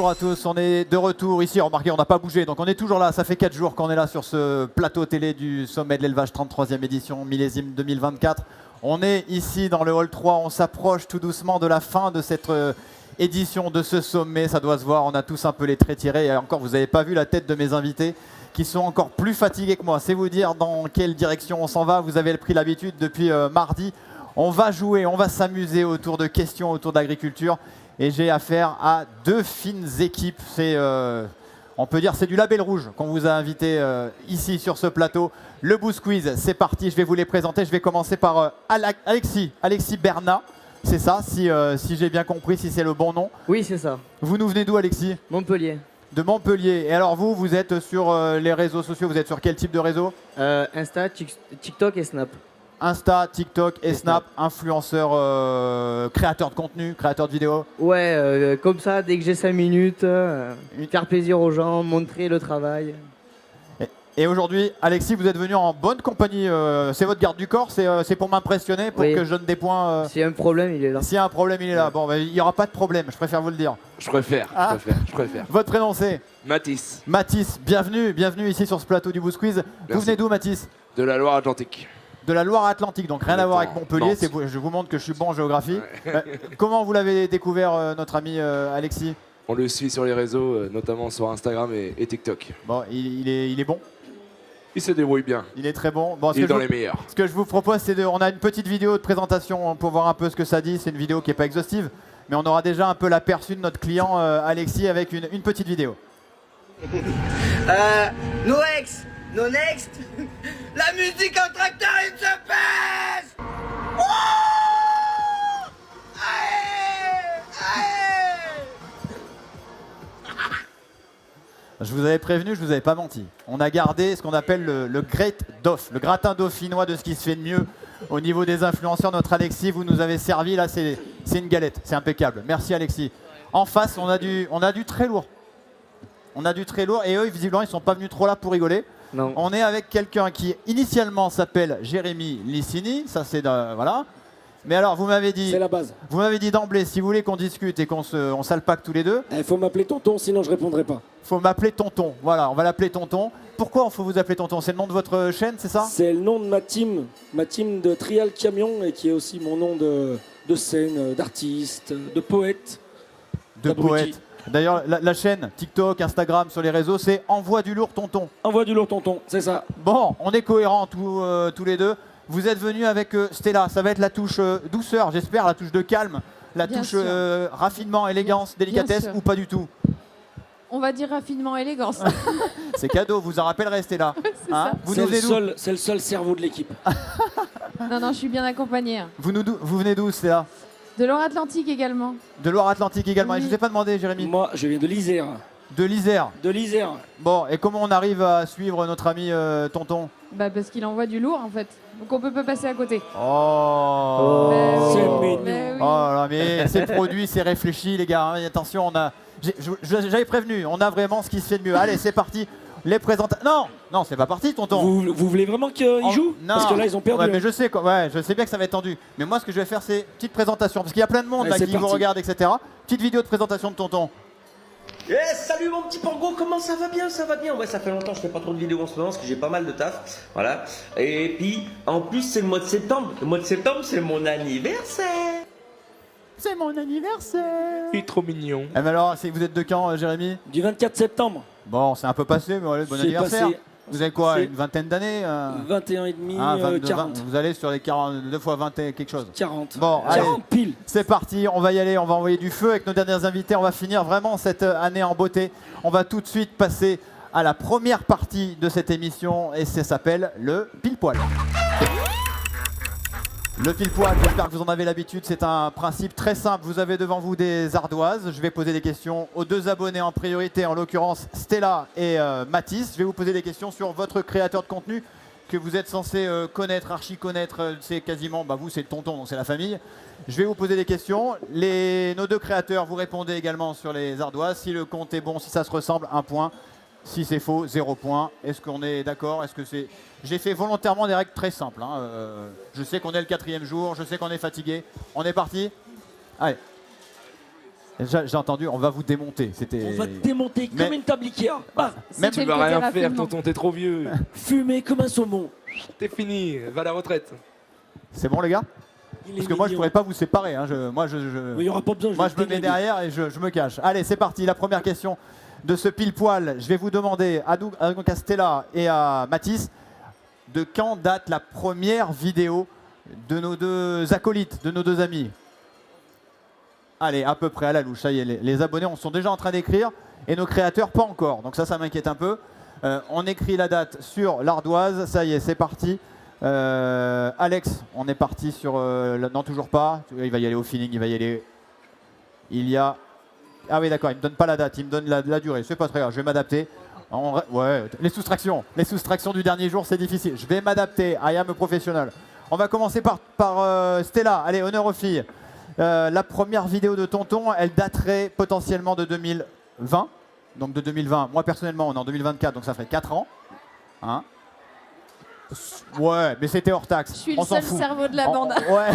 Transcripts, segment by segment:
bonjour à tous, on est de retour ici, remarquez on n'a pas bougé, donc on est toujours là, ça fait 4 jours qu'on est là sur ce plateau télé du sommet de l'élevage 33e édition, millésime 2024. On est ici dans le hall 3, on s'approche tout doucement de la fin de cette édition de ce sommet, ça doit se voir, on a tous un peu les traits tirés, et encore vous n'avez pas vu la tête de mes invités qui sont encore plus fatigués que moi, c'est vous dire dans quelle direction on s'en va, vous avez pris l'habitude depuis mardi. On va jouer, on va s'amuser autour de questions autour de l'agriculture. Et j'ai affaire à deux fines équipes. On peut dire c'est du label rouge qu'on vous a invité ici sur ce plateau. Le Boost Quiz, c'est parti. Je vais vous les présenter. Je vais commencer par Alexis Bernat. C'est ça, si j'ai bien compris, si c'est le bon nom. Oui, c'est ça. Vous nous venez d'où, Alexis? Montpellier. De Montpellier. Et alors vous êtes sur les réseaux sociaux. Vous êtes sur quel type de réseau? Insta, TikTok et Snap. Insta, TikTok et Snap, influenceur, créateur de contenu, créateur de vidéos. Ouais, comme ça, dès que j'ai 5 minutes, faire plaisir aux gens, montrer le travail. Et aujourd'hui, Alexis, vous êtes venu en bonne compagnie. C'est votre garde du corps, c'est pour m'impressionner, pour que je donne des points. S'il y a un problème, il est là. S'il y a un problème, il est là. Bon, ben, il n'y aura pas de problème, je préfère vous le dire. Je préfère. Votre prénom, c'est Mathis. Mathis, bienvenue ici sur ce plateau du Boost Quiz. Vous venez d'où, Mathis? De la Loire-Atlantique. De la Loire-Atlantique, donc rien à voir avec Montpellier, je vous montre que je suis bon en géographie. Ouais. Comment vous l'avez découvert, notre ami Alexis? On le suit sur les réseaux, notamment sur Instagram et TikTok. Bon, il est bon? Il se débrouille bien. Il est très bon. Bon, il est dans les meilleurs. Ce que je vous propose, c'est on a une petite vidéo de présentation pour voir un peu ce que ça dit. C'est une vidéo qui n'est pas exhaustive, mais on aura déjà un peu l'aperçu de notre client Alexis avec une petite vidéo. No next. La musique en tracteur, il se pèse. Je vous avais prévenu, je vous avais pas menti. On a gardé ce qu'on appelle le Great Doff, le gratin dauphinois de ce qui se fait de mieux au niveau des influenceurs. Notre Alexis, vous nous avez servi, là c'est une galette, c'est impeccable. Merci Alexis. En face, on a du très lourd. On a du très lourd et eux, visiblement, ils sont pas venus trop là pour rigoler. Non. On est avec quelqu'un qui initialement s'appelle Jérémy Licini, ça c'est voilà. Mais alors vous m'avez dit, c'est la base. Vous m'avez dit d'emblée, si vous voulez qu'on discute et qu'on s'alpaque tous les deux. Il faut m'appeler tonton, sinon je répondrai pas. Faut m'appeler tonton. Voilà, on va l'appeler tonton. Pourquoi il faut vous appeler tonton? C'est le nom de votre chaîne, c'est ça? C'est le nom de ma team de Trial Camion et qui est aussi mon nom de scène, d'artiste, de poète. De poète. D'ailleurs, la chaîne TikTok, Instagram, sur les réseaux, c'est Envoie du lourd tonton. Envoie du lourd tonton, c'est ça. Bon, on est cohérents tous les deux. Vous êtes venus avec Stella, ça va être la touche douceur, j'espère, la touche de calme, la touche raffinement, élégance, délicatesse ou pas du tout? On va dire raffinement, élégance. C'est cadeau, vous en rappellerez Stella. Hein? C'est le seul cerveau de l'équipe. Non, je suis bien accompagnée. Vous venez d'où Stella? De Loire-Atlantique également. De Loire-Atlantique également. Oui. Et je ne vous ai pas demandé, Jérémy. Moi, je viens de l'Isère. De l'Isère. De l'Isère. Bon, et comment on arrive à suivre notre ami tonton? Bah parce qu'il envoie du lourd en fait. Donc on peut pas passer à côté. Oh, c'est oui. mignon. Oh là, mais c'est produit, c'est réfléchi les gars. Hein. Attention, j'avais prévenu, on a vraiment ce qui se fait de mieux. Allez, c'est parti. Les présentations. Non, c'est pas parti, tonton. Vous voulez vraiment qu'ils jouent? Non. Parce que là, ils ont perdu. Ouais, mais je sais bien que ça va être tendu. Mais moi, ce que je vais faire, c'est petite présentation. Parce qu'il y a plein de monde là, qui vous regarde, etc. Petite vidéo de présentation de tonton. Yes, salut mon petit Porgo, comment ça va bien? Ça va bien. Ouais, ça fait longtemps que je fais pas trop de vidéos en ce moment parce que j'ai pas mal de taf. Voilà. Et puis, en plus, c'est le mois de septembre. Le mois de septembre, c'est mon anniversaire. C'est mon anniversaire. Il est trop mignon. Eh ben alors, vous êtes de quand, Jérémy? Du 24 septembre. Bon, c'est un peu passé, mais allez, bon anniversaire. Passé. Vous avez quoi, une vingtaine d'années 21 et demi, 40. Vous allez sur les 42 fois 20 et quelque chose. 40. Bon, 40 allez, pile. c'est parti, on va y aller, on va envoyer du feu avec nos derniers invités. On va finir vraiment cette année en beauté. On va tout de suite passer à la première partie de cette émission et ça s'appelle le pile-poil. Le pile-poil, j'espère que vous en avez l'habitude, c'est un principe très simple. Vous avez devant vous des ardoises. Je vais poser des questions aux deux abonnés en priorité, en l'occurrence Stella et Mathis. Je vais vous poser des questions sur votre créateur de contenu que vous êtes censé connaître, archi-connaître. C'est quasiment, vous c'est le tonton, donc c'est la famille. Je vais vous poser des questions. Nos deux créateurs, vous répondez également sur les ardoises. Si le compte est bon, si ça se ressemble, 1 point. Si c'est faux, 0 point. Est-ce qu'on est d'accord? J'ai fait volontairement des règles très simples. Hein. Je sais qu'on est le 4e jour, je sais qu'on est fatigué. On est parti? Allez. J'ai entendu, on va vous démonter. C'était. On va te démonter comme une table Ikea. Ah, Même C'était Tu le vas côté rien faire, raffinement. tonton, t'es trop vieux. fumé comme un saumon. T'es fini, va à la retraite. C'est bon les gars? Il est Parce que moi je mignon. pourrais pas vous séparer. Hein. Moi Il n'y aura pas besoin. je me mets derrière et je me cache. Allez, c'est parti. La première question de ce pile poil. Je vais vous demander à donc à Stella et à Mathis de quand date la première vidéo de nos deux acolytes, de nos deux amis. Allez, à peu près à la louche. Ça y est, les abonnés sont déjà en train d'écrire et nos créateurs pas encore. Donc ça m'inquiète un peu. On écrit la date sur l'ardoise. Ça y est, c'est parti. Alex, on est parti sur... non, toujours pas. Il va y aller au feeling, il va y aller... Il y a... Ah oui, d'accord, il me donne pas la date, il me donne la durée. C'est pas très grave, je vais m'adapter. Ouais, les soustractions du dernier jour, c'est difficile. Je vais m'adapter. I am a professionnel. On va commencer par Stella. Allez, honneur aux filles. La première vidéo de Tonton, elle daterait potentiellement de 2020. Donc de 2020. Moi, personnellement, on est en 2024, donc ça ferait 4 ans. Hein? Ouais, mais c'était hors taxe. Je suis On le s'en seul fout. cerveau de la bande. Ouais.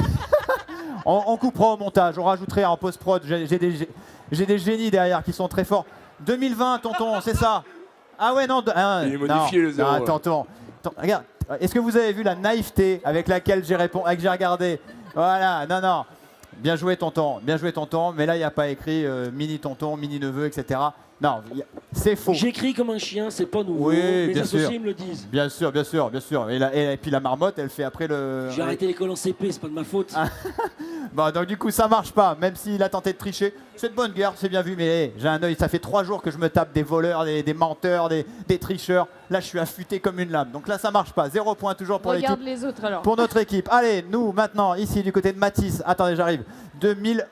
On coupera au montage, on rajouterait en post-prod. J'ai des génies derrière qui sont très forts. 2020, Tonton, c'est ça? Ah ouais, non. Il est modifié, le zéro, là. Tonton. Regarde, est-ce que vous avez vu la naïveté avec laquelle j'ai regardé? Voilà, non. Bien joué, Tonton. Bien joué, Tonton. Mais là, il n'y a pas écrit mini Tonton, mini neveu, etc. Non, c'est faux. J'écris comme un chien, c'est pas nouveau. Oui, Mes bien associés sûr. me le disent. Bien sûr. Et puis la marmotte, elle fait après le... J'ai arrêté l'école en CP, c'est pas de ma faute. Bon, donc du coup, ça marche pas, même s'il a tenté de tricher. C'est de bonne guerre, c'est bien vu, mais hey, j'ai un œil. Ça fait 3 jours que je me tape des voleurs, des menteurs, des tricheurs. Là, je suis affûté comme une lame. Donc là, ça marche pas. 0 point toujours pour l'équipe. Regarde les autres alors. Pour notre équipe. Allez, nous, maintenant, ici, du côté de Mathis. Attendez, j'arrive. 2000...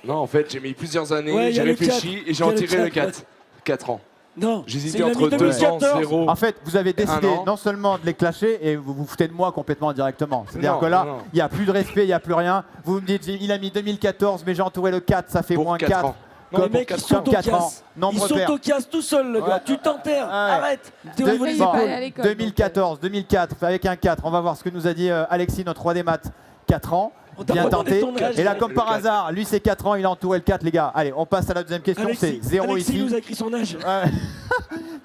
Non, en fait, j'ai mis plusieurs années, Ouais, y j'ai a le réfléchi 4. et j'ai Y a en le tiré le 4, 4. 4 ans. Non, J'hésitais c'est entre l'année 2 ans, 2014. 0. En fait, vous avez décidé an. non seulement de les clasher, et vous vous foutez de moi complètement directement. C'est-à-dire Non, que là, non. il n'y a plus de respect, il n'y a plus rien. Vous me dites, il a mis 2014, mais j'ai entouré le 4, ça fait Pour moins 4 4. ans. Non, les mecs, ils sont au casse. Ils Nombre sont pair. au casse tout seuls, le gars. Ouais. Tu t'enterres. Ouais. Arrête. T'es au De- niveau des il est pas épaules. allé à l'école, 2014, 2004, avec un 4. On va voir ce que nous a dit Alexis, notre roi des maths. 4 ans, On t'a bien pas demandé tenté. ton âge. Et là, comme Le par 4. hasard, lui c'est 4 ans, il a entouré le 4, les gars. Allez, on passe à la deuxième question, c'est 0 Alexis ici. nous a écrit son âge. Ouais.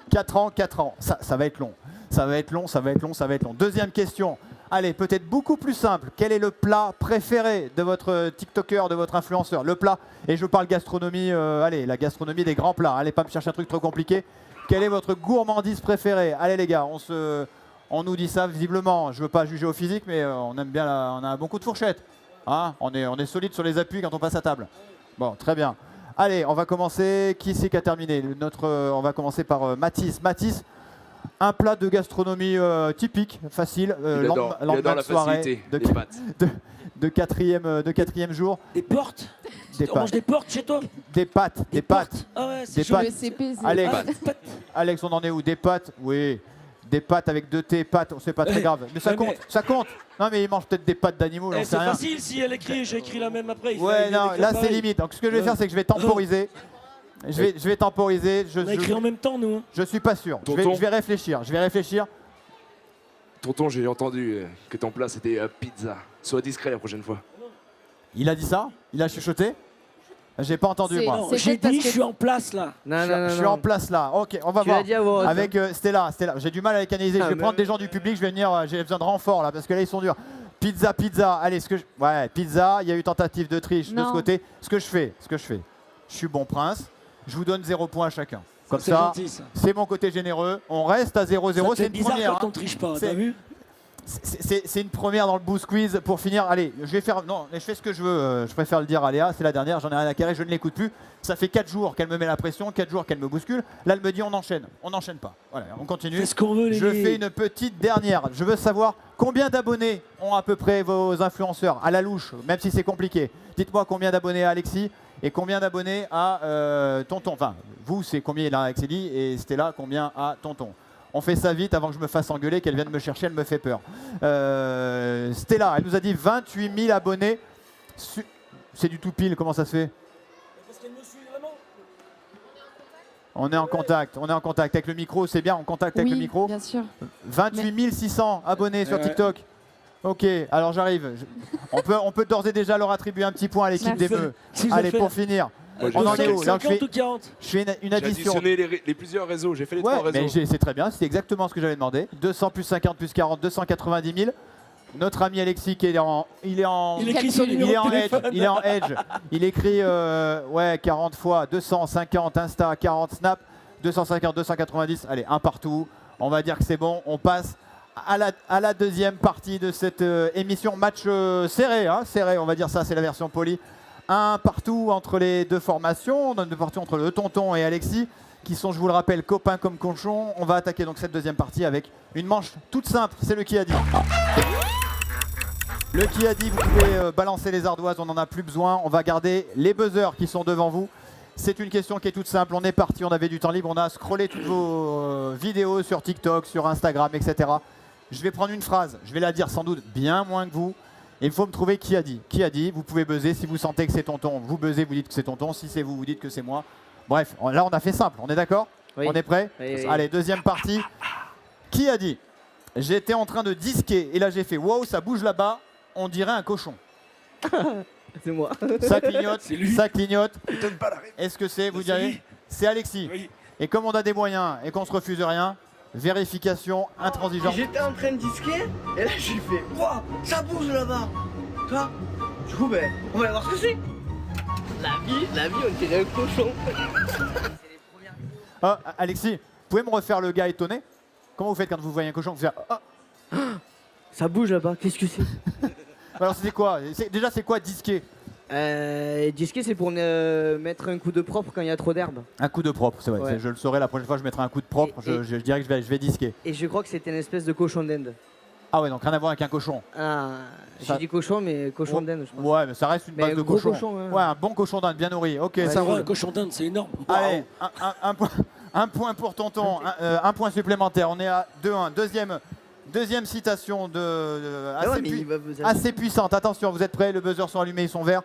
4 ans. Ça va être long. Ça va être long. Deuxième question. Allez, peut-être beaucoup plus simple. Quel est le plat préféré de votre TikToker, de votre influenceur? Le plat, et je parle gastronomie, allez, la gastronomie des grands plats. Allez, pas me chercher un truc trop compliqué. Quelle est votre gourmandise préférée? Allez les gars, on nous dit ça visiblement. Je veux pas juger au physique, mais on aime bien, on a un bon coup de fourchette. Hein, on est solide sur les appuis quand on passe à table. Bon, très bien. Allez, on va commencer. Qui c'est qui a terminé? On va commencer par Mathis. Mathis, un plat de gastronomie typique, facile, Il adore la soirée facilité, de, les pâtes. de quatrième jour. Des portes. Des On mange pâtes. des portes chez toi. Des pâtes. Ah ouais, c'est Des chaud. pâtes. Le CP, c'est Alex. pas- Alex, on en est où? Des pâtes? Oui. Des pâtes avec 2 T, pâtes, c'est pas très grave. Mais ça Ouais, compte, mais- ça compte. Non mais il mange peut-être des pâtes d'animaux, j'en Eh, sais c'est rien. facile si elle écrit, j'ai écrit la même après. Il Ouais, fallait non, écrire là c'est pareil. limite. Donc ce que je vais faire, c'est que je vais temporiser. Je vais temporiser. On a écrit en même temps, nous. hein. Je suis pas sûr. Tonton. Je vais réfléchir. Tonton, j'ai entendu que ton plat c'était pizza. Sois discret la prochaine fois. Il a dit ça? Il a chuchoté? J'ai pas entendu C'est- moi. Non, C'est j'ai peut-être parce dit, que- je suis en place là. Non, Je suis en place là. Ok, on va Tu voir. l'as dit à voix haute, Avec Stella, j'ai du mal à les canaliser. Ah, Je vais mais- prendre des gens du public. Je vais venir. J'ai besoin de renfort là parce que là ils sont durs. Pizza. Allez, ouais, pizza. Il y a eu tentative de triche de ce Non. côté. Ce que je fais. Je suis bon prince. Je vous donne 0 points chacun. Comme C'est ça, gentil, ça. c'est mon côté généreux. On reste à 0-0. Ça C'est fait une bizarre première. quand on hein. triche pas, C'est- t'as vu? C'est une première dans le boost quiz pour finir. Allez, je vais faire. Non, je fais ce que je veux. Je préfère le dire à Léa. C'est la dernière. J'en ai rien à carrer. Je ne l'écoute plus. Ça fait 4 jours qu'elle me met la pression. 4 jours qu'elle me bouscule. Là, elle me dit on enchaîne. On n'enchaîne pas. Voilà, on continue. Fais ce qu'on veut, les Je fais une petite dernière. Je veux savoir combien d'abonnés ont à peu près vos influenceurs à la louche, même si c'est compliqué. Dites-moi combien d'abonnés à Alexis et combien d'abonnés à Tonton. Enfin, vous, c'est combien il a à Alexis et Stella, combien à Tonton. On fait ça vite avant que je me fasse engueuler, qu'elle vienne me chercher, elle me fait peur. Stella, elle nous a dit 28 000 abonnés. C'est du tout pile, comment ça se fait? Parce qu'elle me suit vraiment. On est en contact avec le micro, c'est bien, en contact avec Oui, le micro. bien sûr. 28 600 abonnés sur Ouais. TikTok. Ok, alors j'arrive. On peut d'ores et déjà leur attribuer un petit point à l'équipe des Merci. Meux. Si je Allez, fais- pour finir. Moi, j'ai On en est où? Là, 50 ou 40? je fais une j'ai addition. additionné les plusieurs réseaux, j'ai fait les Ouais, trois mais réseaux. c'est très bien, c'est exactement ce que j'avais demandé. 200 plus 50 plus 40, 290 000. Notre ami Alexis qui est en... Il écrit son numéro est de en edge, téléphone. il est en edge. Il écrit ouais, 40 fois, 250 Insta, 40 Snap, 250, 290. Allez, un partout. On va dire que c'est bon. On passe à la deuxième partie de cette émission. Match serré, hein, serré, on va dire ça, c'est la version polie. Un partout entre les deux formations, deux partout entre le tonton et Alexis, qui sont, je vous le rappelle, copains comme cochons. On va attaquer donc cette deuxième partie avec une manche toute simple. C'est le qui a dit. Le qui a dit, vous pouvez balancer les ardoises, on n'en a plus besoin. On va garder les buzzers qui sont devant vous. C'est une question qui est toute simple. On est parti, on avait du temps libre, on a scrollé toutes vos vidéos sur TikTok, sur Instagram, etc. Je vais prendre une phrase, je vais la dire sans doute bien moins que vous. Et il faut me trouver qui a dit. Qui a dit, vous pouvez buzzer. Si vous sentez que c'est tonton, vous buzzez, vous dites que c'est tonton. Si c'est vous, vous dites que c'est moi. Bref, là on a fait simple, on est d'accord? Oui. On est prêt? Oui, oui. Allez, deuxième partie. Qui a dit? J'étais en train de disquer et là j'ai fait wow, ça bouge là-bas, on dirait un cochon. C'est moi. Ça clignote, C'est lui. ça clignote. Donne pas la réponse. Est-ce que c'est, vous C'est direz? lui. C'est Alexis. Oui. Et comme on a des moyens et qu'on se refuse rien, vérification intransigeante. J'étais en train de disquer et là j'ai fait waouh, ça bouge là-bas. Tu vois? Du coup, ben, on va aller voir ce que c'est. La vie, on dirait un cochon. Ah, Alexis, vous pouvez me refaire le gars étonné? Comment vous faites quand vous voyez un cochon? Vous faites, ah. Ça bouge là-bas, qu'est-ce que c'est? Alors c'est quoi? Déjà c'est quoi disquer? Disquer, c'est pour mettre un coup de propre quand il y a trop d'herbe. Un coup de propre, c'est vrai. Ouais. Je le saurai la prochaine fois, je mettrai un coup de propre. Et- Je dirais que je vais disquer. Et je crois que c'était une espèce de cochon d'Inde. Ah ouais, donc rien à voir avec un cochon. Ah, Ça- j'ai dit cochon, mais cochon Oh, d'Inde, je pense. Ouais, mais ça reste une Mais base un de gros cochon. cochon, hein. Ouais, un bon cochon d'Inde bien nourri. Ok, Ouais, ça C'est vrai, roule. un cochon d'Inde, c'est énorme. Allez, un point pour tonton, un point supplémentaire. On est à 2-1. Deuxième citation Ah ouais, mais assez puissante. Attention, vous êtes prêts? Le buzzer sont allumés, ils sont verts.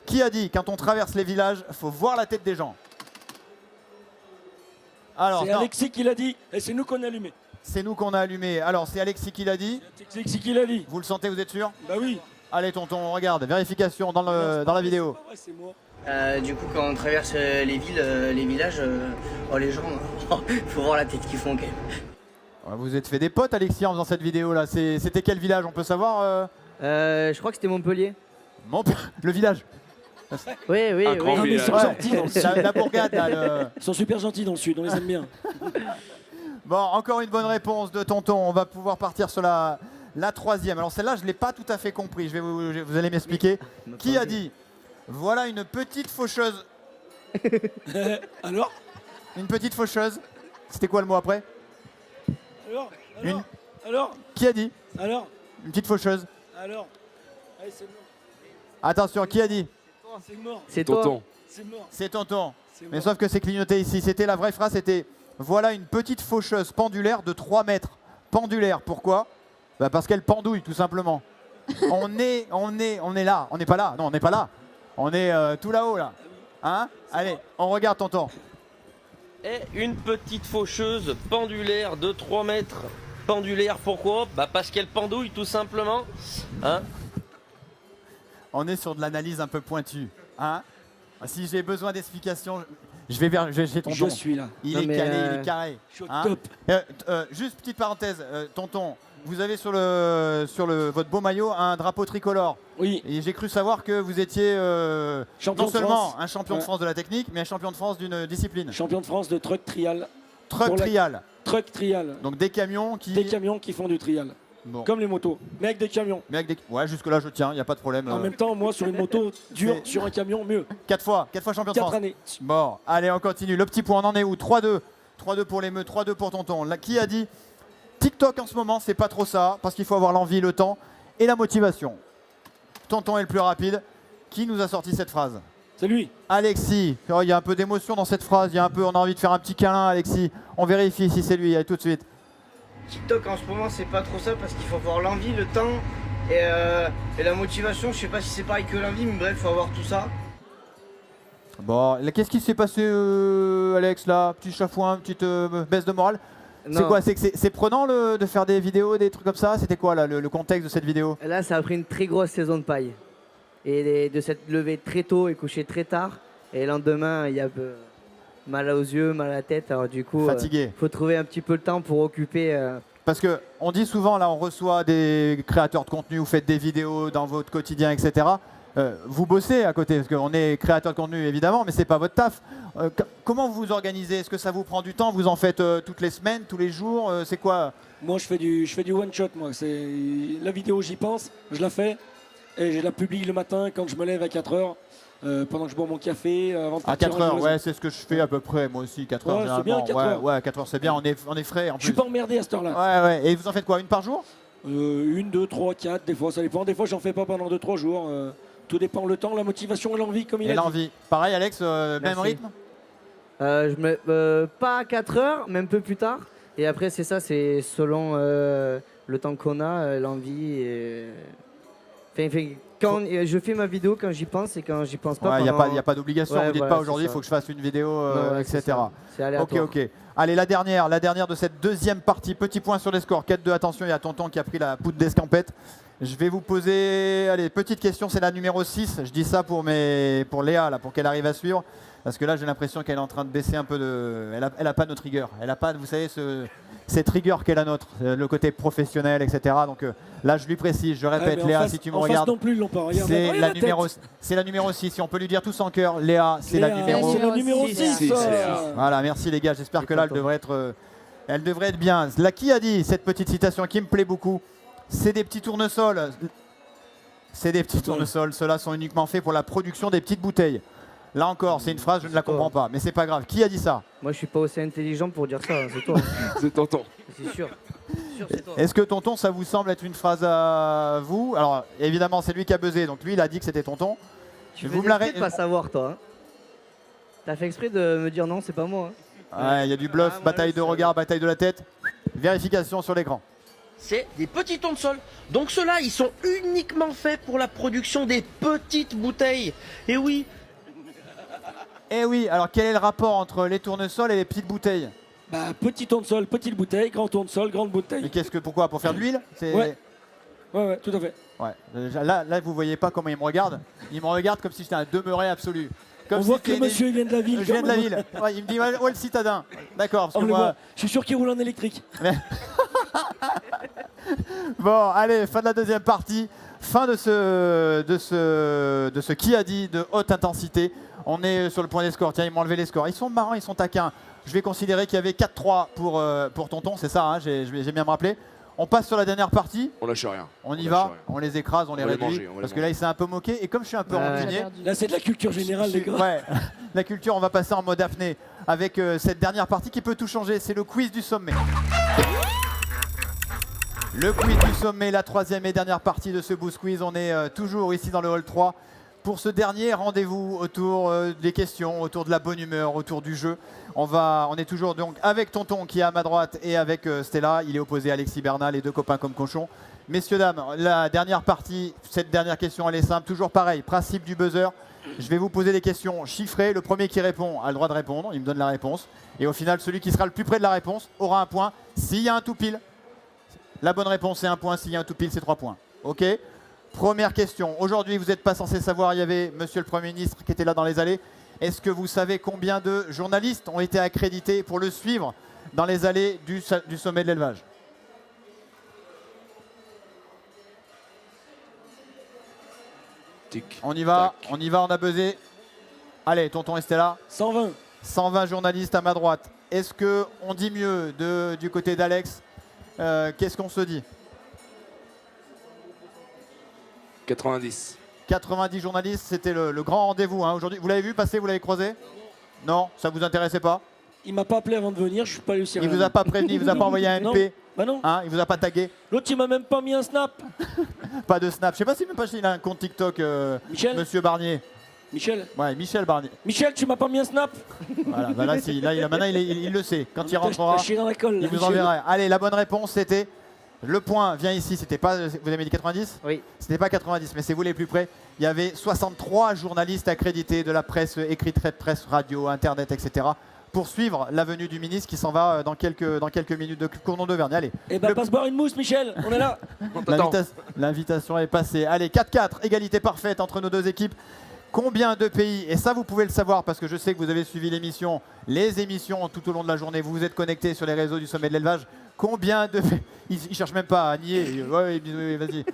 Qui a dit quand on traverse les villages, faut voir la tête des gens? Alors, C'est non, Alexis qui l'a dit et c'est nous qu'on a allumé. c'est nous qu'on a allumé. Alors, c'est Alexis qui l'a dit. C'est Alexis qui l'a dit. Vous le sentez, vous êtes sûr? Bah oui. Allez, tonton, on regarde. Vérification dans la vidéo. C'est pas vrai, c'est moi. Du coup, quand on traverse les villes, les villages, les gens, faut voir la tête qu'ils font quand même. Ouais, vous êtes fait des potes, Alexis, en faisant cette vidéo-là. C'était quel village? On peut savoir Je crois que c'était Montpellier. Le village. Oui, Un grand Non, mais ils sont Ouais. gentils dans le sud. La bourgade, là, Ils sont super gentils dans le sud, on les aime bien. Bon, encore une bonne réponse de tonton. On va pouvoir partir sur la troisième. Alors celle-là, je ne l'ai pas tout à fait compris. Vous allez m'expliquer. Qui a dit voilà une petite faucheuse? Alors Une petite faucheuse. C'était quoi le mot après? Alors Qui a dit Alors une petite faucheuse? Allez, c'est mort. Attention, qui a dit? C'est mort. C'est toi. Tonton. C'est mort. C'est tonton. C'est Mais mort. sauf que c'est clignoté ici. C'était la vraie phrase, c'était voilà une petite faucheuse pendulaire de 3 mètres. Pendulaire, pourquoi? Bah parce qu'elle pendouille, tout simplement. on est là. On n'est pas là. Non, on n'est pas là. On est tout là-haut, là. Hein? Allez, on regarde tonton. Et une petite faucheuse pendulaire de 3 mètres. Pendulaire, pourquoi? Bah parce qu'elle pendouille, tout simplement. Hein? On est sur de l'analyse un peu pointue. Hein? Si j'ai besoin d'explications, je vais chez tonton. Je suis là. Il Non, est mais, calé, il est carré. Je suis au Hein? top. Juste petite parenthèse, tonton, vous avez sur votre beau maillot un drapeau tricolore. Oui, Et j'ai cru savoir que vous étiez champion non de seulement France. un champion de Ouais. France de la technique, mais un champion de France d'une discipline. Champion de France de truck trial. Truck pour la- trial. Truck trial. Donc des camions qui. Des camions qui font du trial. Bon. Comme les motos. Mais avec des camions. Mais avec des... Ouais, jusque-là je tiens, il n'y a pas de problème. En même temps, moi, sur une moto dure, C'est- sur un camion, mieux. 4 fois champion de 4 France. années. Bon, allez, on continue. Le petit point, on en est où? 3-2. 3-2 pour les meutes, 3-2 pour tonton. Là, qui a dit TikTok en ce moment, c'est pas trop ça, parce qu'il faut avoir l'envie, le temps et la motivation. Tonton est le plus rapide. Qui nous a sorti cette phrase? C'est lui. Alexis. Oh, il y a un peu d'émotion dans cette phrase. Il y a un peu, on a envie de faire un petit câlin, Alexis. On vérifie si c'est lui. Allez, tout de suite. TikTok en ce moment, c'est pas trop ça parce qu'il faut avoir l'envie, le temps et la motivation. Je sais pas si c'est pareil que l'envie, mais bref, faut avoir tout ça. Bon, là, qu'est-ce qui s'est passé, Alex, là? Petit chafouin, petite baisse de morale? C'est Non. quoi? C'est prenant de faire des vidéos, des trucs comme ça? C'était quoi là, le contexte de cette vidéo? Là, ça a pris une très grosse saison de paille. Et de s'être levé très tôt et couché très tard. Et le lendemain, il y a un peu mal aux yeux, mal à la tête. Alors du coup, Fatigué. faut trouver un petit peu le temps pour occuper. Parce que on dit souvent, là, on reçoit des créateurs de contenu, vous faites des vidéos dans votre quotidien, etc. Vous bossez à côté, parce qu'on est créateur de contenu évidemment, mais c'est pas votre taf. Comment vous vous organisez? Est-ce que ça vous prend du temps? Vous en faites toutes les semaines, tous les jours? C'est quoi? Moi, je fais du one shot. Moi, c'est la vidéo, j'y pense, je la fais et je la publie le matin quand je me lève à 4 heures, pendant que je bois mon café, avant de À partir. 4 heures, ouais, c'est ce que je fais à peu près, moi aussi, 4 heures Ouais, c'est bien, généralement. 4 heures. Ouais, 4 heures c'est bien, on est frais en Je suis plus. pas emmerdé à cette heure-là. Ouais, ouais, et vous en faites quoi, une par jour? 1, 2, 3, 4, des fois, ça dépend. Des fois, j'en fais pas pendant 2-3 jours. Tout dépend le temps, la motivation et l'envie, comme il Et a dit. l'envie. Pareil, Alex, même Merci. rythme? Pas à 4 heures, mais un peu plus tard. Et après, c'est ça, c'est selon le temps qu'on a, l'envie. Quand je fais ma vidéo quand j'y pense et quand j'y pense pas. Ouais, il pendant- n'y a pas d'obligation, Ouais, vous dites voilà, pas aujourd'hui, il c'est faut que je fasse une vidéo, Non, ouais, c'est etc. ça. C'est Ok, aléatoire. ok. Allez, la dernière de cette deuxième partie. Petit point sur les scores. 4-2, attention, il y a Tonton qui a pris la poudre d'escampette. Je vais vous poser, allez, petite question, c'est la numéro 6. Je dis ça pour Léa, là, pour qu'elle arrive à suivre. Parce que là, j'ai l'impression qu'elle est en train de baisser un peu de... Elle a pas notre rigueur. Elle a pas, vous savez, cette rigueur qu'est la nôtre, le côté professionnel, etc. Donc là, je lui précise, je répète, Léa, si tu me en face regardes, non plus, ils l'ont pas regardé. c'est Regarde la, tête. c'est la numéro 6. Si on peut lui dire tous en cœur, Léa, c'est la Léa, numéro c'est la numéro six. 6. Six, Léa. Voilà, merci les gars. J'espère Je que suis là, elle content. devrait être bien. Là, qui a dit cette petite citation qui me plaît beaucoup? C'est des petits tournesols. C'est des petits tournesols. Ceux-là sont uniquement faits pour la production des petites bouteilles. Là encore, c'est une phrase, je ne la comprends pas, mais c'est pas grave. Qui a dit ça? Moi, je suis pas aussi intelligent pour dire ça, hein, c'est toi. C'est Tonton. C'est sûr. C'est sûr, c'est toi. Est-ce que Tonton, ça vous semble être une phrase à vous? Alors, évidemment, c'est lui qui a buzzé, donc lui, il a dit que c'était Tonton. Tu vous fais me la exprès de pas savoir, toi. Hein. T'as fait exprès de me dire non, c'est pas moi. Hein. Ouais, il y a du bluff, Ah, moi, bataille je de sais. regard, bataille de la tête. Vérification sur l'écran. C'est des petits tournesols. Donc ceux-là, ils sont uniquement faits pour la production des petites bouteilles. Et oui, Eh oui, alors quel est le rapport entre les tournesols et les petites bouteilles? Bah, petit tournesol, petite bouteille, grand tournesol, grande Mais bouteille. pourquoi? Pour faire de l'huile? Ouais. Ouais, tout à fait. Ouais. Déjà, là, vous voyez pas comment il me regarde. Il me regarde comme si j'étais un demeuré absolu. Comme On si voit que c'était le monsieur il vient de la ville. Je viens de la quand même. ville. Ouais, il me dit, ouais, le citadin. D'accord, parce On que le moi... voit. Je suis sûr qu'il roule en électrique. Bon, allez, fin de la deuxième partie. Fin de ce qui a dit de haute intensité. On est sur le point des scores. Tiens, ils m'ont enlevé les scores. Ils sont marrants, ils sont taquins. Je vais considérer qu'il y avait 4-3 pour Tonton, c'est ça, hein, j'ai bien me rappelé. On passe sur la dernière partie. On lâche rien. On y lâche va, rien. on les écrase, on les va les réduit. manger, on va les Parce que là, il s'est un peu moqué. Et comme je suis un peu Ouais. rancunier, Là, c'est de la culture générale, les gars. ouais, la culture, on va passer en mode apnée avec cette dernière partie qui peut tout changer. C'est le quiz du sommet. Le quiz du sommet, la troisième et dernière partie de ce Boost Quiz. On est toujours ici dans le hall 3 pour ce dernier rendez-vous autour des questions, autour de la bonne humeur, autour du jeu. On est toujours donc avec Tonton qui est à ma droite et avec Stella. Il est opposé à Alexis Bernal, les deux copains comme cochons. Messieurs, dames, la dernière partie, cette dernière question, elle est simple. Toujours pareil, principe du buzzer. Je vais vous poser des questions chiffrées. Le premier qui répond a le droit de répondre. Il me donne la réponse. Et au final, celui qui sera le plus près de la réponse aura un point. S'il y a un tout pile, la bonne réponse c'est un point. S'il y a un tout pile, c'est 3 points. Ok? Première question. Aujourd'hui, vous n'êtes pas censé savoir. Il y avait monsieur le Premier ministre qui était là dans les allées. Est-ce que vous savez combien de journalistes ont été accrédités pour le suivre dans les allées du sommet de l'élevage? Tic. On y va, tac. on a buzzé. Allez, Tonton Estella. 120. 120 journalistes à ma droite. Est-ce que on dit mieux du côté d'Alex? Qu'est-ce qu'on se dit? 90. 90 journalistes, c'était le grand rendez-vous hein, aujourd'hui. Vous l'avez vu passer, vous l'avez croisé? Non, ça vous intéressait pas? Il m'a pas appelé avant de venir, je suis pas allé au Il Sierra. vous a pas prévenu, il vous a pas envoyé un Non. MP, Bah non. hein, il vous a pas tagué, L'autre, il m'a même pas mis un snap. pas de snap. Je sais pas s'il a un compte TikTok, Michel Monsieur Barnier. Michel Ouais, Michel Barnier. Michel, tu m'as pas mis un snap. Voilà, bah là, maintenant il le sait. Quand il T'as rentrera, chié dans la colle. il là, vous Michel. enverra. Allez, la bonne réponse c'était le point vient ici. C'était pas, vous avez dit 90? Oui. C'était pas 90, mais c'est vous les plus près. Il y avait 63 journalistes accrédités de la presse écrite, presse radio, internet, etc. pour suivre la venue du ministre qui s'en va dans quelques minutes de Cournon d'Auvergne. Allez, Eh ben, passe boire une mousse, Michel. On est là. Attends. l'invitation est passée. Allez, 4-4, égalité parfaite entre nos deux équipes. Combien de pays, et ça vous pouvez le savoir parce que je sais que vous avez suivi l'émission, les émissions tout au long de la journée, vous vous êtes connectés sur les réseaux du Sommet de l'Élevage. Combien de pays, ils cherchent même pas à nier, ouais, vas-y.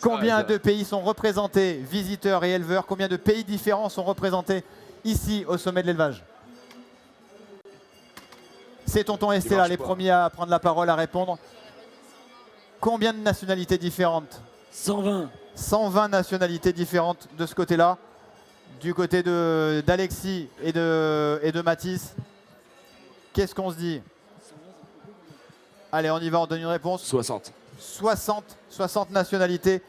Combien de pays sont représentés, visiteurs et éleveurs, combien de pays différents sont représentés ici au Sommet de l'Élevage? C'est tonton Estella, les premiers à prendre la parole, à répondre. Combien de nationalités différentes? 120. 120 nationalités différentes de ce côté-là. Du côté d'Alexis et de Mathis. Qu'est-ce qu'on se dit? Allez, on y va, on donne une réponse. 60. 60 nationalités.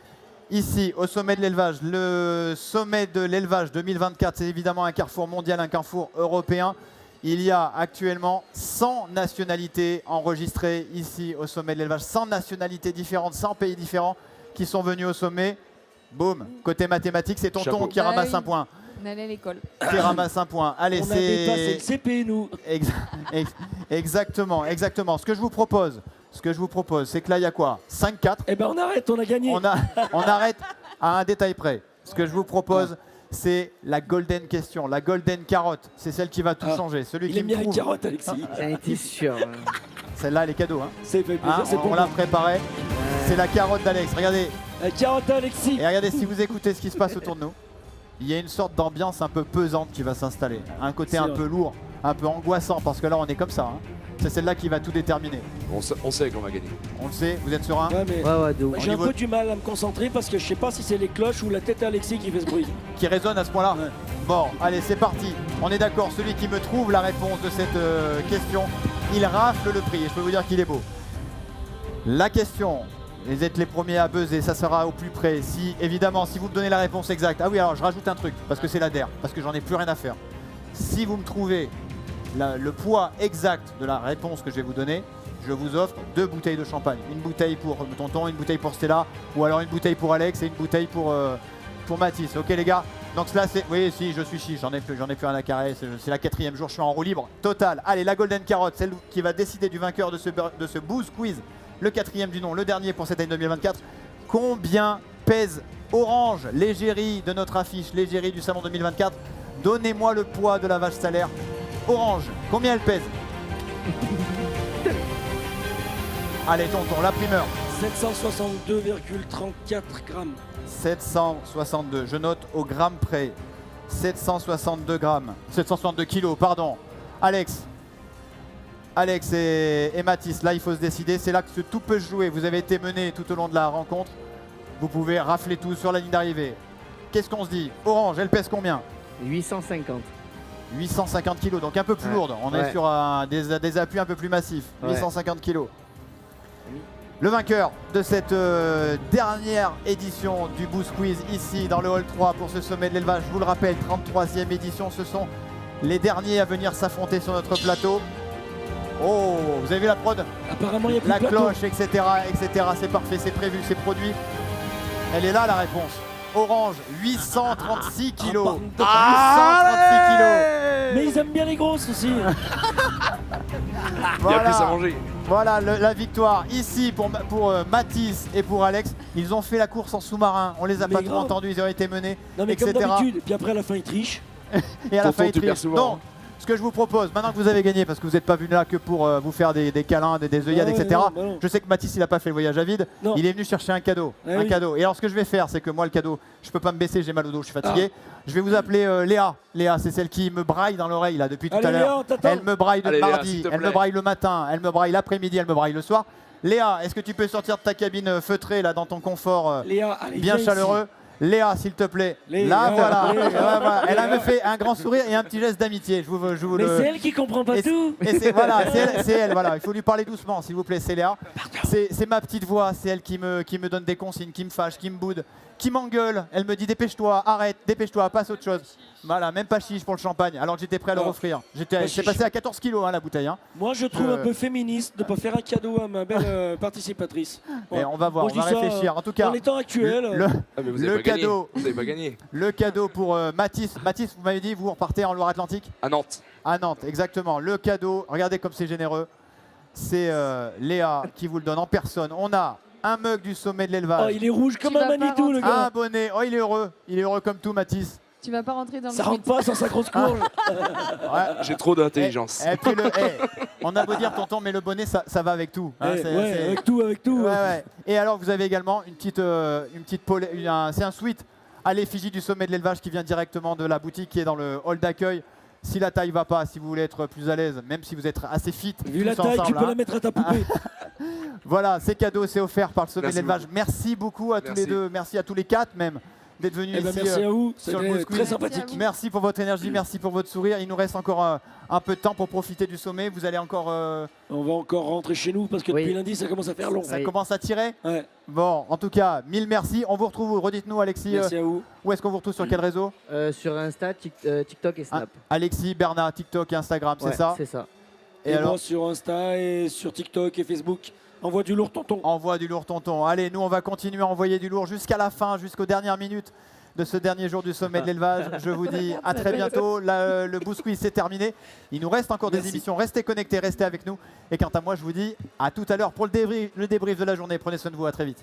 Ici, au sommet de l'élevage. Le sommet de l'élevage 2024, c'est évidemment un carrefour mondial, un carrefour européen. Il y a actuellement 100 nationalités enregistrées ici au sommet de l'élevage. 100 nationalités différentes, 100 pays différents qui sont venus au sommet. Boum, côté mathématiques, c'est tonton Chapeau. qui ramasse un point. On allait à l'école. Qui ramasse un point. Allez, On a dépassé le CP, nous. Exactement, exactement. Ce que je vous propose, c'est que là, il y a quoi? 5-4. Eh ben on arrête, on a gagné. On arrête à un détail près. Ce que je vous propose, c'est la golden question, la golden carotte. C'est celle qui va tout changer. Celui Il qui aime me bien les trouve. carottes, Alexis. J'en étais sûr. Celle-là, elle est cadeau. Hein. C'est fait plaisir, Hein, c'est on pour l'a moi. préparée. C'est la carotte d'Alex. Regardez. La carotte, Alexis. Et regardez, si vous écoutez ce qui se passe autour de nous, il y a une sorte d'ambiance un peu pesante qui va s'installer. Un côté un peu lourd, un peu angoissant, parce que là, on est comme ça. Hein. C'est celle-là qui va tout déterminer. On sait qu'on va gagner. On le sait, vous êtes serein? Ouais, mais Ouais, de ouf. j'ai Au un niveau peu du mal à me concentrer parce que je sais pas si c'est les cloches ou la tête d'Alexis qui fait ce bruit. Qui résonne à ce point-là? Ouais. Bon, allez, c'est parti. On est d'accord, celui qui me trouve la réponse de cette question, il rafle le prix. Et je peux vous dire qu'il est beau. La question, vous êtes les premiers à buzzer, ça sera au plus près. Si, évidemment, si vous me donnez la réponse exacte. Ah oui, alors je rajoute un truc, parce que c'est la DER, parce que j'en ai plus rien à faire. Si vous me trouvez le poids exact de la réponse que je vais vous donner, je vous offre 2 bouteilles de champagne. Une bouteille pour tonton, une bouteille pour Stella, ou alors une bouteille pour Alex et une bouteille pour Mathis. Ok les gars? Donc là c'est... Oui, si, je suis chiche, j'en ai plus rien à carrer. C'est la 4e jour, je suis en roue libre totale. Allez, la Golden Carotte, celle qui va décider du vainqueur de ce Booze Quiz. Le 4e du nom, le dernier pour cette année 2024. Combien pèse Orange, l'égérie de notre affiche, l'égérie du salon 2024? Donnez-moi le poids de la vache salaire. Orange, combien elle pèse? Allez tonton, la primeur. 762,34 grammes. 762, je note au gramme près. 762 grammes. 762 kilos, pardon. Alex et Mathis, là il faut se décider. C'est là que tout peut se jouer. Vous avez été menés tout au long de la rencontre. Vous pouvez rafler tout sur la ligne d'arrivée. Qu'est-ce qu'on se dit? Orange, elle pèse combien? 850. 850 kilos, donc un peu plus Ouais. lourde. On est sur des appuis un peu plus massifs. Ouais. 850 kilos. Le vainqueur de cette dernière édition du Boost Quiz ici dans le Hall 3 pour ce sommet de l'élevage. Je vous le rappelle, 33e édition. Ce sont les derniers à venir s'affronter sur notre plateau. Oh, vous avez vu la prod? Apparemment, il y a plus La de plateau. cloche, etc. C'est parfait, c'est prévu, c'est produit. Elle est là la réponse. Orange, 836 kilos. 836 kilos. Mais ils aiment bien les grosses aussi. Il y a plus à manger. Voilà la victoire ici pour Mathis et pour Alex. Ils ont fait la course en sous-marin. On les a Mais pas trop grave. entendus. Ils ont été menés, Non mais comme etc. d'habitude. Et puis après à la fin ils trichent. Et à la Tonton, fin, ils tu perds trichent. souvent, Donc, ce que je vous propose, maintenant que vous avez gagné, parce que vous n'êtes pas venu là que pour vous faire des câlins, des œillades, Ah ouais, etc. non, bah non. Je sais que Mathis, il n'a pas fait le voyage à vide. Non. Il est venu chercher un cadeau. Ah un oui. cadeau. Et alors, ce que je vais faire, c'est que moi, le cadeau, je peux pas me baisser, j'ai mal au dos, je suis Ah. fatigué. Je vais vous appeler Léa. Léa, c'est celle qui me braille dans l'oreille là depuis tout Allez, à l'heure. Léa, on t'attend. Elle me braille le Allez, Léa, mardi, s'il te elle me plaît. braille le matin, elle me braille l'après-midi, elle me braille le soir. Léa, est-ce que tu peux sortir de ta cabine feutrée là dans ton confort Léa, allez, bien viens chaleureux? Léa, s'il te plaît. Léa, Là, voilà. Léa. Là, voilà. Elle a me fait un grand sourire et un petit geste d'amitié. Je vous ici. Mais le. c'est elle qui comprend pas Et tout. voilà, c'est elle, voilà. Il faut lui parler doucement, s'il vous plaît, c'est Léa. C'est ma petite voix, c'est elle qui me donne des consignes, qui me fâche, qui me boude, qui m'engueule. Elle me dit dépêche-toi, arrête, dépêche-toi, passe à autre chose. Voilà, même pas chiche pour le champagne, alors que j'étais prêt à leur Non. offrir. Pas C'est chiche. passé à 14 kilos la bouteille. Hein. Moi je trouve un peu féministe de pas faire un cadeau à ma belle participatrice. Et on va voir, Bon, on va je dis ça, réfléchir. En tout cas, dans les temps actuels. le, Ah, mais vous avez le pas gagné. cadeau, Vous avez pas gagné. le cadeau pour Mathis. Mathis, vous m'avez dit, vous repartez en Loire-Atlantique? À Nantes. À Nantes, exactement. Le cadeau, regardez comme c'est généreux. C'est Léa qui vous le donne en personne. On a un mug du sommet de Oh, l'élevage. il est rouge comme Tu un vas pas Manitou le Un gars. bonnet. Oh, il est heureux. Il est heureux comme tout, Mathis. Tu vas pas rentrer dans le Ça rentre Schmitt. pas sans sa grosse courge. Ouais. J'ai trop d'intelligence. Et puis on a beau dire tonton, mais le bonnet ça va avec tout. hein, Eh, c'est- ouais, c'est- avec tout, avec tout. Ouais, ouais. Et alors vous avez également une petite c'est un sweat à l'effigie du sommet de l'élevage qui vient directement de la boutique qui est dans le hall d'accueil. Si la taille va pas, si vous voulez être plus à l'aise, même si vous êtes assez fit, Vu tous la taille, tu ensemble, peux hein. la mettre à ta poupée. Voilà, c'est cadeau, c'est offert par le sommet de Merci l'élevage. Merci beaucoup à tous Merci. les deux, merci à tous les quatre même d'être venus Eh ben, ici. merci à vous, sur le c'était Boost très Quiz. sympathique. Merci pour votre énergie, merci pour votre sourire. Il nous reste encore un peu de temps pour profiter du sommet. Vous allez encore, On va encore rentrer chez nous parce que Oui. depuis lundi, ça commence à faire long. ça Oui. commence à tirer. Ouais, Bon, en tout cas, mille merci. On vous retrouve, redites-nous Alexis, merci à vous. où est-ce qu'on vous retrouve sur quel réseau? Sur Insta, TikTok et Snap. Alexis, Bernard, TikTok et Instagram, Ouais, c'est ça? C'est ça. Et Et alors, moi sur Insta et sur TikTok et Facebook. Envoie du lourd tonton. envoie du lourd tonton. Allez, nous on va continuer à envoyer du lourd jusqu'à la fin, jusqu'aux dernières minutes de ce dernier jour du sommet de l'élevage. Je vous dis à très bientôt. Le Boost Quiz c'est terminé. Il nous reste encore des Merci. émissions. Restez connectés, restez avec nous. Et quant à moi, je vous dis à tout à l'heure pour le débrief de la journée. Prenez soin de vous, à très vite.